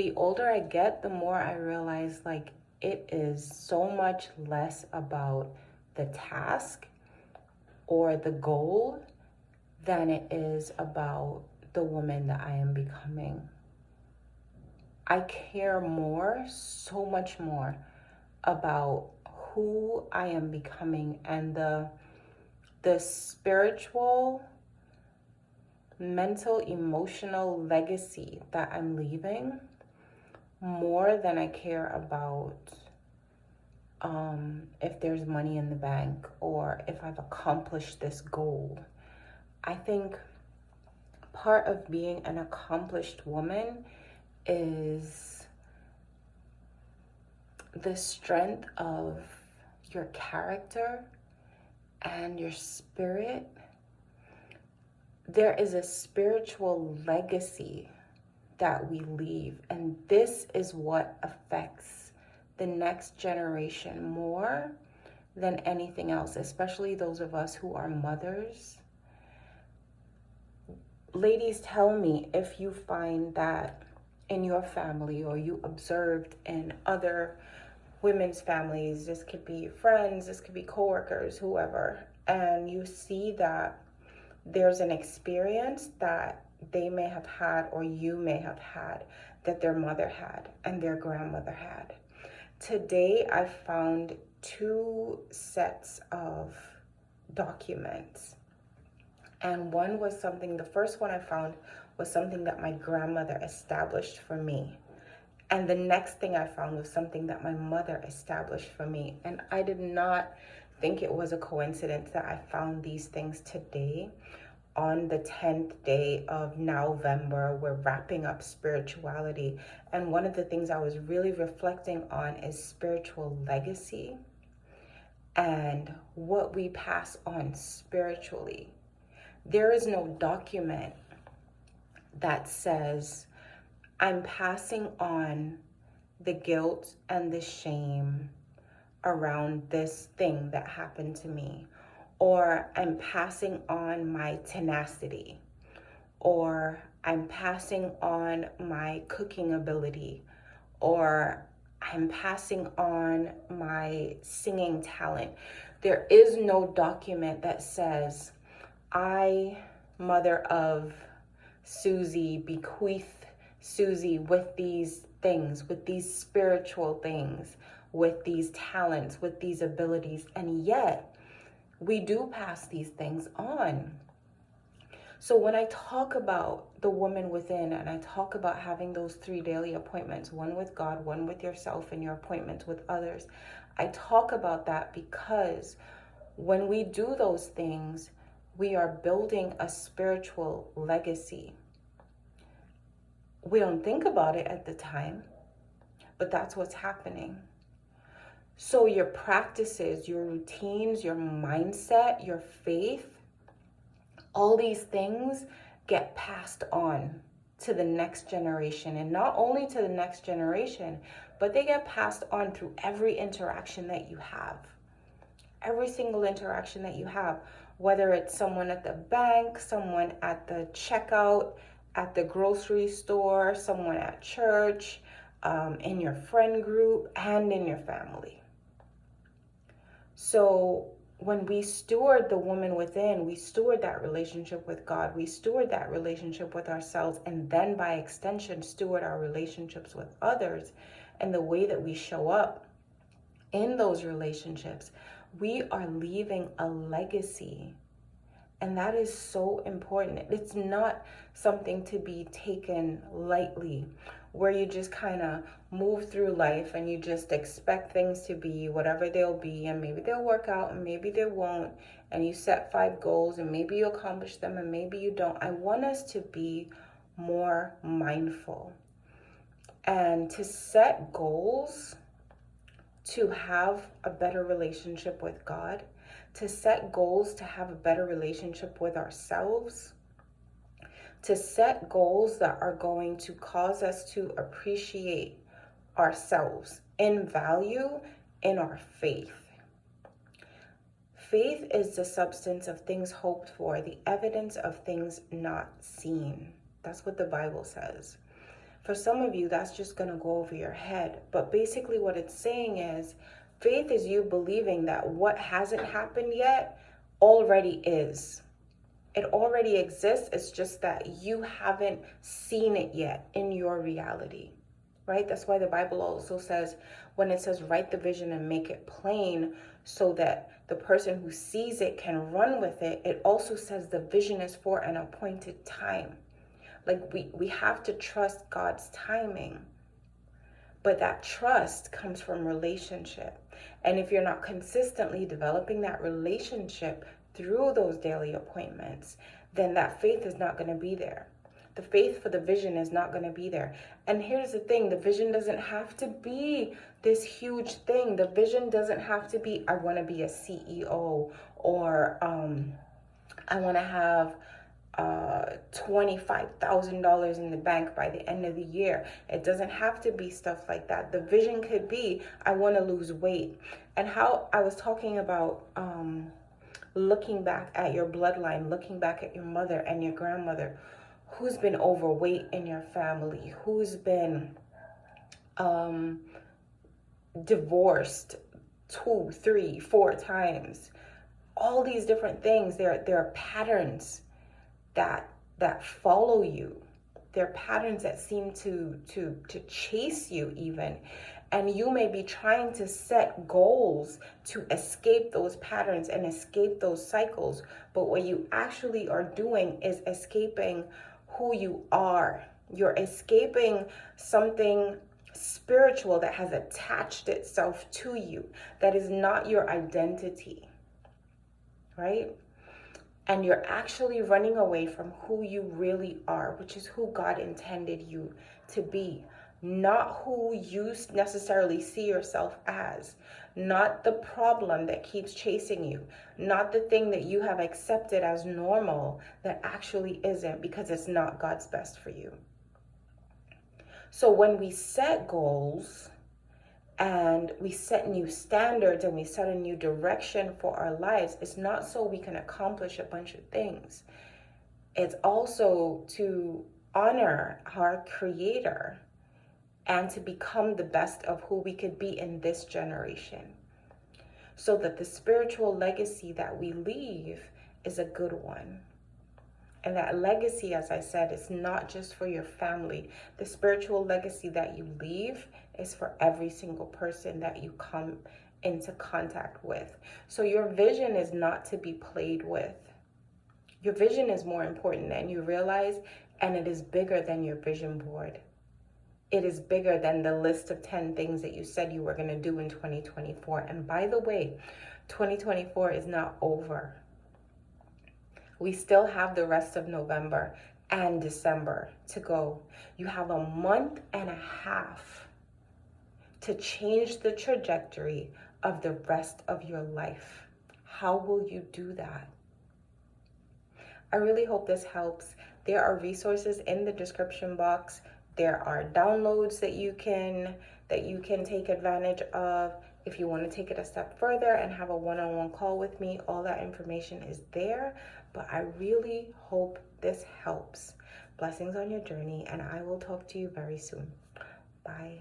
the older I get, the more I realize like it is so much less about the task or the goal than it is about the woman that I am becoming. I care more, so much more, about who I am becoming and the spiritual, mental, emotional legacy that I'm leaving, more than I care about if there's money in the bank or if I've accomplished this goal. I think part of being an accomplished woman is the strength of your character and your spirit. There is a spiritual legacy that we leave, and this is what affects the next generation more than anything else, especially those of us who are mothers. Ladies, tell me if you find that in your family or you observed in other women's families. This could be friends, this could be coworkers, whoever, and you see that there's an experience that they may have had or you may have had that their mother had and their grandmother had. Today I found 2 sets of documents, and one was something, the first one I found was something that my grandmother established for me. And the next thing I found was something that my mother established for me. And I did not think it was a coincidence that I found these things today on the 10th day of November. We're wrapping up spirituality. And one of the things I was really reflecting on is spiritual legacy and what we pass on spiritually. There is no document that says, I'm passing on the guilt and the shame around this thing that happened to me, or I'm passing on my tenacity, or I'm passing on my cooking ability, or I'm passing on my singing talent. There is no document that says, I, mother of Susie, bequeath Susie with these things, with these spiritual things, with these talents, with these abilities. And yet we do pass these things on. So when I talk about the woman within, and I talk about having those 3 daily appointments, one with God, one with yourself, and your appointments with others, I talk about that because when we do those things, we are building a spiritual legacy. We don't think about it at the time, but that's what's happening. So your practices, your routines, your mindset, your faith, all these things get passed on to the next generation. And not only to the next generation, but they get passed on through every interaction that you have. Every single interaction that you have, whether it's someone at the bank, someone at the checkout, at the grocery store, someone at church, in your friend group, and in your family. So when we steward the woman within, we steward that relationship with God, we steward that relationship with ourselves, and then by extension, steward our relationships with others and the way that we show up in those relationships, we are leaving a legacy. And that is so important. It's not something to be taken lightly, where you just kind of move through life and you just expect things to be whatever they'll be, and maybe they'll work out and maybe they won't, and you set 5 goals and maybe you accomplish them and maybe you don't. I want us to be more mindful and to set goals to have a better relationship with God, to set goals to have a better relationship with ourselves, to set goals that are going to cause us to appreciate ourselves in value, in our faith. Faith is the substance of things hoped for, the evidence of things not seen. That's what the Bible says. For some of you, that's just going to go over your head. But basically what it's saying is, faith is you believing that what hasn't happened yet already is. It already exists. It's just that you haven't seen it yet in your reality, right? That's why the Bible also says, when it says write the vision and make it plain so that the person who sees it can run with it, it also says the vision is for an appointed time. Like we have to trust God's timing. But that trust comes from relationship. And if you're not consistently developing that relationship through those daily appointments, then that faith is not going to be there. The faith for the vision is not going to be there. And here's the thing, the vision doesn't have to be this huge thing. The vision doesn't have to be, I want to be a CEO, or I want to have $25,000 in the bank by the end of the year. It doesn't have to be stuff like that. The vision could be, I want to lose weight. And how I was talking about looking back at your bloodline, looking back at your mother and your grandmother, who's been overweight in your family, who's been divorced 2, 3, 4 times. All these different things, there are patterns that follow you. They're patterns that seem to chase you even. And you may be trying to set goals to escape those patterns and escape those cycles. But what you actually are doing is escaping who you are. You're escaping something spiritual that has attached itself to you, that is not your identity, right? And you're actually running away from who you really are, which is who God intended you to be. Not who you necessarily see yourself as. Not the problem that keeps chasing you. Not the thing that you have accepted as normal that actually isn't, because it's not God's best for you. So when we set goals and we set new standards and we set a new direction for our lives, it's not so we can accomplish a bunch of things. It's also to honor our Creator and to become the best of who we could be in this generation, so that the spiritual legacy that we leave is a good one. And that legacy, as I said, is not just for your family. The spiritual legacy that you leave is for every single person that you come into contact with. So your vision is not to be played with. Your vision is more important than you realize, and it is bigger than your vision board. It is bigger than the list of 10 things that you said you were going to do in 2024. And by the way, 2024 is not over. We still have the rest of November and December to go. You have a month and a half to change the trajectory of the rest of your life. How will you do that? I really hope this helps. There are resources in the description box. There are downloads that you can take advantage of. If you want to take it a step further and have a one-on-one call with me, all that information is there. But I really hope this helps. Blessings on your journey, and I will talk to you very soon. Bye.